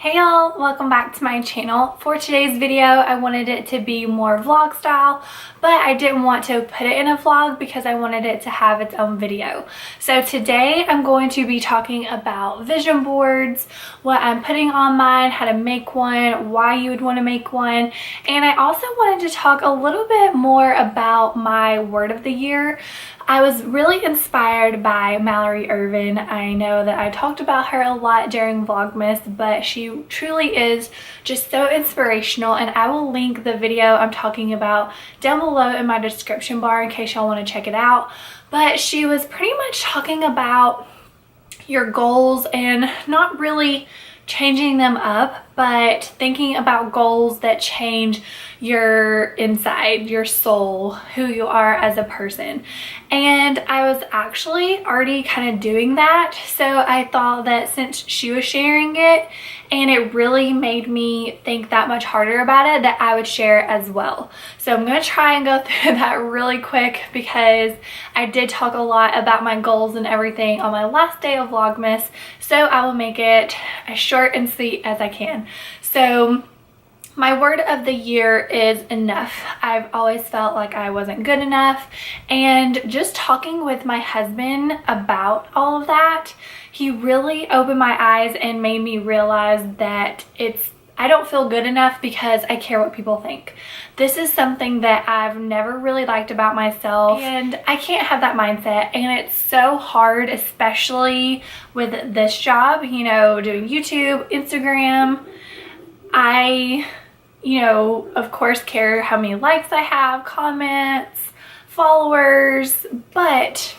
Hey y'all, welcome back to my channel. For today's video, I wanted it to be more vlog style, but I didn't want to put it in a vlog because I wanted it to have its own video. So today I'm going to be talking about vision boards, what I'm putting on mine, how to make one, why you would want to make one, and I also wanted to talk a little bit more about my word of the year. I was really inspired by Mallory Ervin. I know that I talked about her a lot during Vlogmas, but she truly is just so inspirational, and I will link the video I'm talking about down below in my description bar in case y'all want to check it out. But she was pretty much talking about your goals and not really changing them up, but thinking about goals that change your inside, your soul, who you are as a person. And I was actually already kind of doing that, so I thought that since she was sharing it and it really made me think that much harder about it, that I would share it as well. So I'm going to try and go through that really quick because I did talk a lot about my goals and everything on my last day of Vlogmas, so I will make it as short and sweet as I can. So my word of the year is enough. I've always felt like I wasn't good enough, and just talking with my husband about all of that, he really opened my eyes and made me realize that I don't feel good enough because I care what people think. This is something that I've never really liked about myself, and I can't have that mindset, and it's so hard, especially with this job, you know, doing YouTube, Instagram. I of course care how many likes I have, comments, followers, but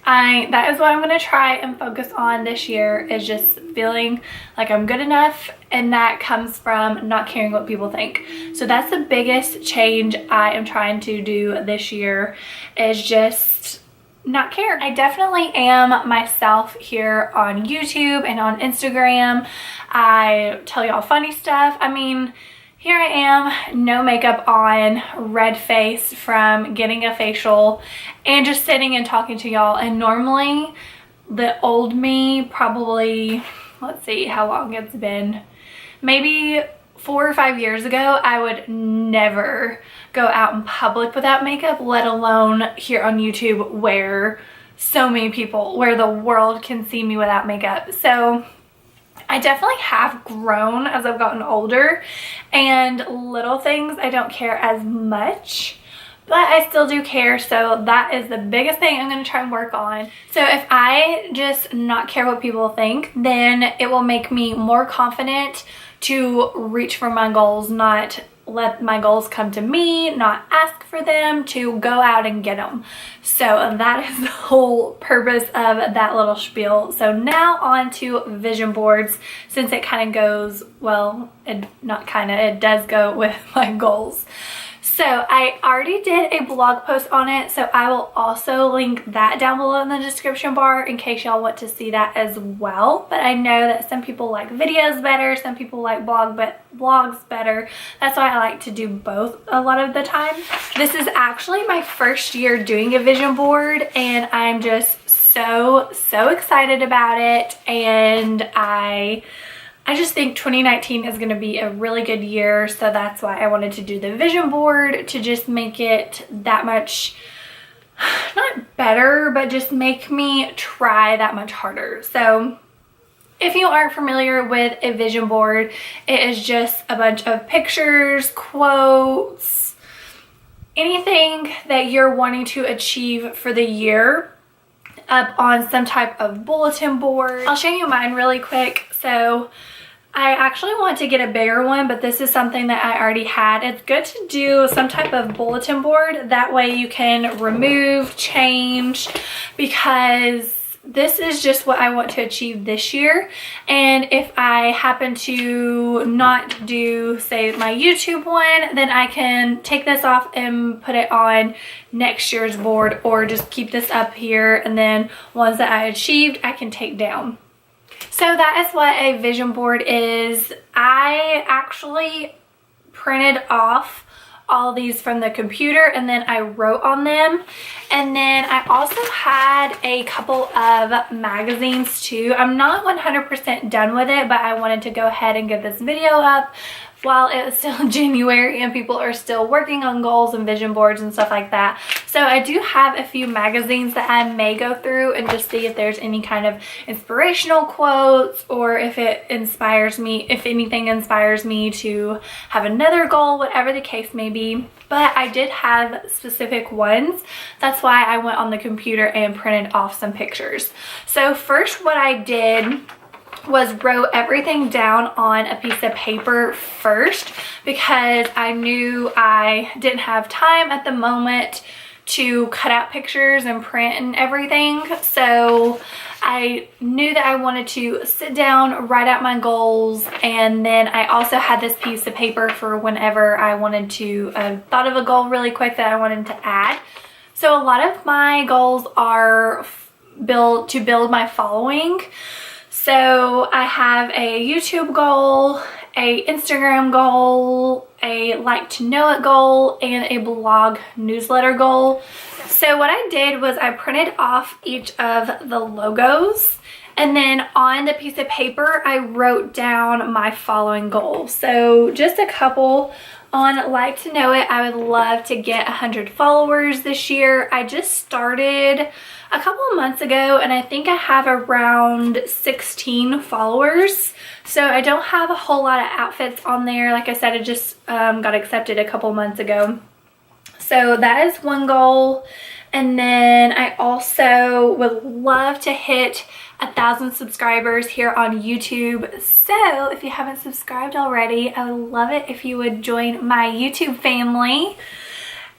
that is what I'm going to try and focus on this year, is just feeling like I'm good enough, and that comes from not caring what people think. So that's the biggest change I am trying to do this year, is just not care. I definitely am myself here on YouTube and on Instagram. I tell y'all funny stuff. I mean, here I am, no makeup on, red face from getting a facial, and just sitting and talking to y'all. And normally the old me, probably, let's see how long it's been, maybe 4 or 5 years ago, I would never go out in public without makeup, let alone here on YouTube where so many people, where the world can see me without makeup. So I definitely have grown as I've gotten older, and little things I don't care as much, but I still do care. So that is the biggest thing I'm going to try and work on. So if I just not care what people think, then it will make me more confident to reach for my goals, not let my goals come to me, not ask for them, to go out and get them. So that is the whole purpose of that little spiel. So now on to vision boards, since it kind of goes, well, it does go with my goals. So I already did a blog post on it, so I will also link that down below in the description bar in case y'all want to see that as well. But I know that some people like videos better, some people like blogs better. That's why I like to do both a lot of the time. This is actually my first year doing a vision board, and I'm just so excited about it, and I just think 2019 is going to be a really good year, so that's why I wanted to do the vision board, to just make it that much, not better, but just make me try that much harder. So if you aren't familiar with a vision board, it is just a bunch of pictures, quotes, anything that you're wanting to achieve for the year up on some type of bulletin board. I'll show you mine really quick. So I actually want to get a bigger one, but this is something that I already had. It's good to do some type of bulletin board. That way you can remove, change, because this is just what I want to achieve this year. And if I happen to not do, say, my YouTube one, then I can take this off and put it on next year's board, or just keep this up here, and then ones that I achieved I can take down. So that is what a vision board is. I actually printed off all these from the computer and then I wrote on them. And then I also had a couple of magazines too. I'm not 100% done with it, but I wanted to go ahead and get this video up while it's still January and people are still working on goals and vision boards and stuff like that. So I do have a few magazines that I may go through and just see if there's any kind of inspirational quotes, or if it inspires me, if anything inspires me to have another goal, whatever the case may be. But I did have specific ones. That's why I went on the computer and printed off some pictures. So first what I did was wrote everything down on a piece of paper first, because I knew I didn't have time at the moment to cut out pictures and print and everything. So I knew that I wanted to sit down, write out my goals, and then I also had this piece of paper for whenever I wanted to, thought of a goal really quick that I wanted to add. So a lot of my goals are to build my following. So I have a YouTube goal, a Instagram goal, a like to know it goal, and a blog newsletter goal. So what I did was I printed off each of the logos, and then on the piece of paper I wrote down my following goals. So just a couple. On like to know it, I would love to get 100 followers this year. I just started a couple of months ago and I think I have around 16 followers. So I don't have a whole lot of outfits on there. Like I said, I just got accepted a couple months ago. So that is one goal. And then I also would love to hit 1,000 subscribers here on YouTube. So if you haven't subscribed already, I would love it if you would join my YouTube family.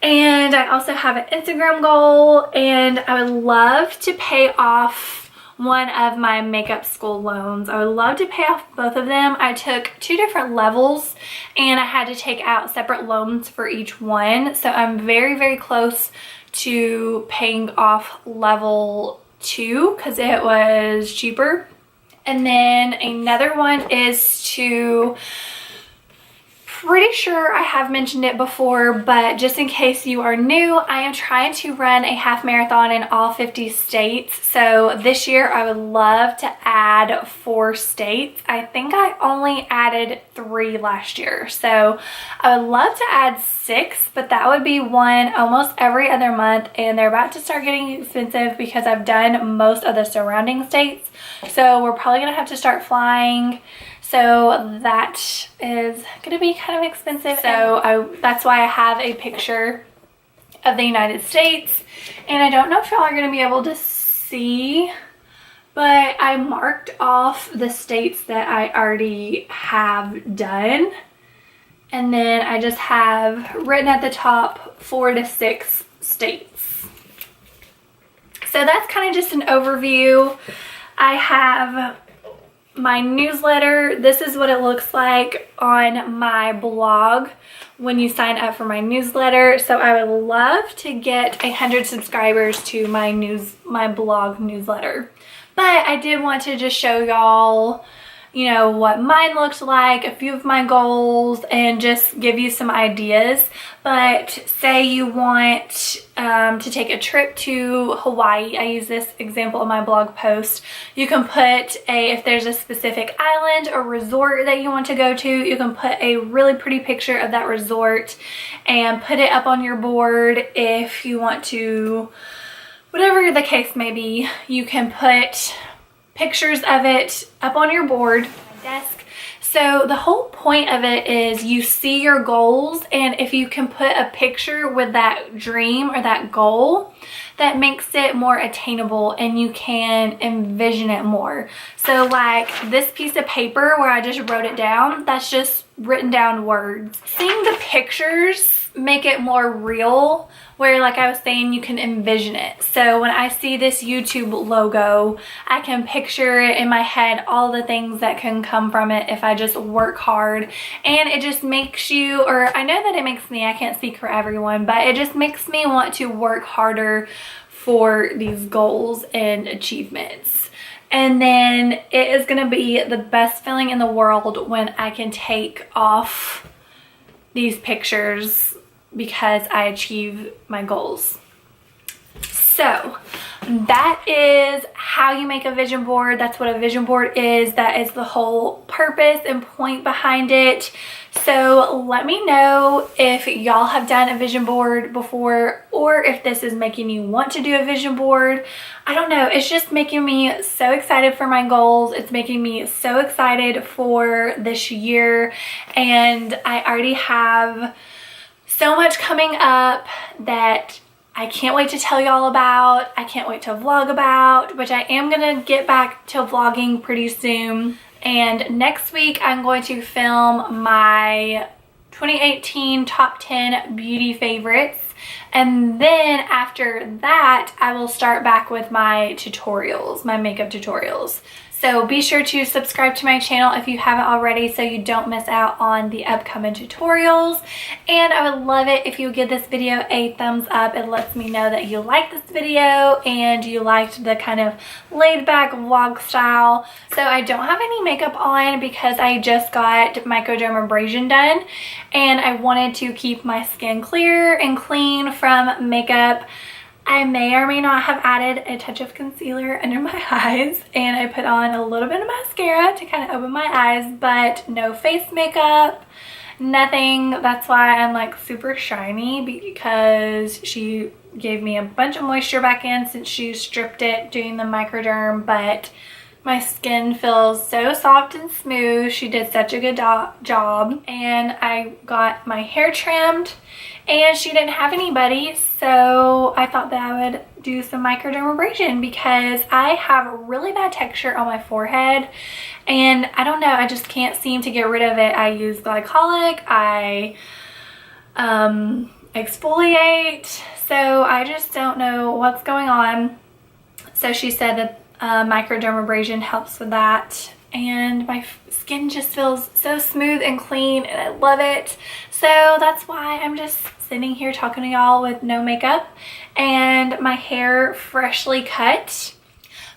And I also have an Instagram goal, and I would love to pay off one of my makeup school loans. I would love to pay off both of them. I took 2 different levels and I had to take out separate loans for each one. So I'm very, very close to paying off level 2 because it was cheaper. And then another one is to, pretty sure I have mentioned it before, but just in case you are new, I am trying to run a half marathon in all 50 states. So this year I would love to add 4 states. I think I only added 3 last year. So I would love to add 6, but that would be one almost every other month, and they're about to start getting expensive because I've done most of the surrounding states. So we're probably gonna have to start flying. So that is going to be kind of expensive. So that's why I have a picture of the United States. And I don't know if y'all are going to be able to see, but I marked off the states that I already have done. And then I just have written at the top 4 to 6 states. So that's kind of just an overview. I have my newsletter. This is what it looks like on my blog when you sign up for my newsletter. So I would love to get 100 subscribers to my blog newsletter. But I did want to just show y'all, you know, what mine looked like, a few of my goals, and just give you some ideas. But say you want to take a trip to Hawaii. I use this example in my blog post. You can put if there's a specific island or resort that you want to go to, you can put a really pretty picture of that resort and put it up on your board. If you want to, whatever the case may be, you can put pictures of it up on your board, my desk. So the whole point of it is you see your goals, and if you can put a picture with that dream or that goal, that makes it more attainable and you can envision it more. So like this piece of paper where I just wrote it down, that's just written down words. Seeing the pictures make it more real, where like I was saying, you can envision it. So when I see this YouTube logo, I can picture it in my head, all the things that can come from it if I just work hard. And it just makes you, or I know that it makes me, I can't speak for everyone, but it just makes me want to work harder for these goals and achievements. And then it is going to be the best feeling in the world when I can take off these pictures because I achieve my goals. So that is how you make a vision board. That's what a vision board is. That is the whole purpose and point behind it. So let me know if y'all have done a vision board before, or if this is making you want to do a vision board. I don't know. It's just making me so excited for my goals. It's making me so excited for this year. And I already have so much coming up that I can't wait to tell y'all about. I can't wait to vlog about, which I am gonna get back to vlogging pretty soon. And next week I'm going to film my 2018 top 10 beauty favorites. And then after that, I will start back with my tutorials, my makeup tutorials. So be sure to subscribe to my channel if you haven't already so you don't miss out on the upcoming tutorials. And I would love it if you would give this video a thumbs up. It lets me know that you liked this video and you liked the kind of laid back vlog style. So I don't have any makeup on because I just got microdermabrasion done and I wanted to keep my skin clear and clean from makeup. I may or may not have added a touch of concealer under my eyes, and I put on a little bit of mascara to kind of open my eyes, but no face makeup, nothing. That's why I'm like super shiny, because she gave me a bunch of moisture back in since she stripped it doing the microderm, but my skin feels so soft and smooth. She did such a good job. And I got my hair trimmed and she didn't have anybody, so I thought that I would do some microdermabrasion because I have a really bad texture on my forehead and I don't know, I just can't seem to get rid of it. I use glycolic, I exfoliate, so I just don't know what's going on. So she said that microdermabrasion helps with that, and my skin just feels so smooth and clean and I love it. So that's why I'm just sitting here talking to y'all with no makeup and my hair freshly cut.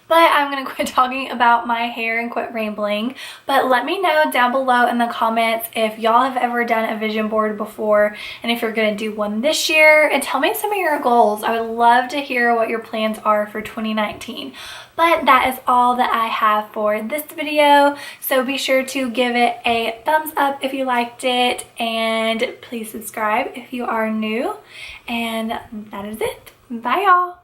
But I'm gonna quit talking about my hair and quit rambling. But let me know down below in the comments if y'all have ever done a vision board before and if you're gonna do one this year, and tell me some of your goals. I would love to hear what your plans are for 2019. But that is all that I have for this video. So be sure to give it a thumbs up if you liked it, and please subscribe if you are new. And that is it. Bye y'all.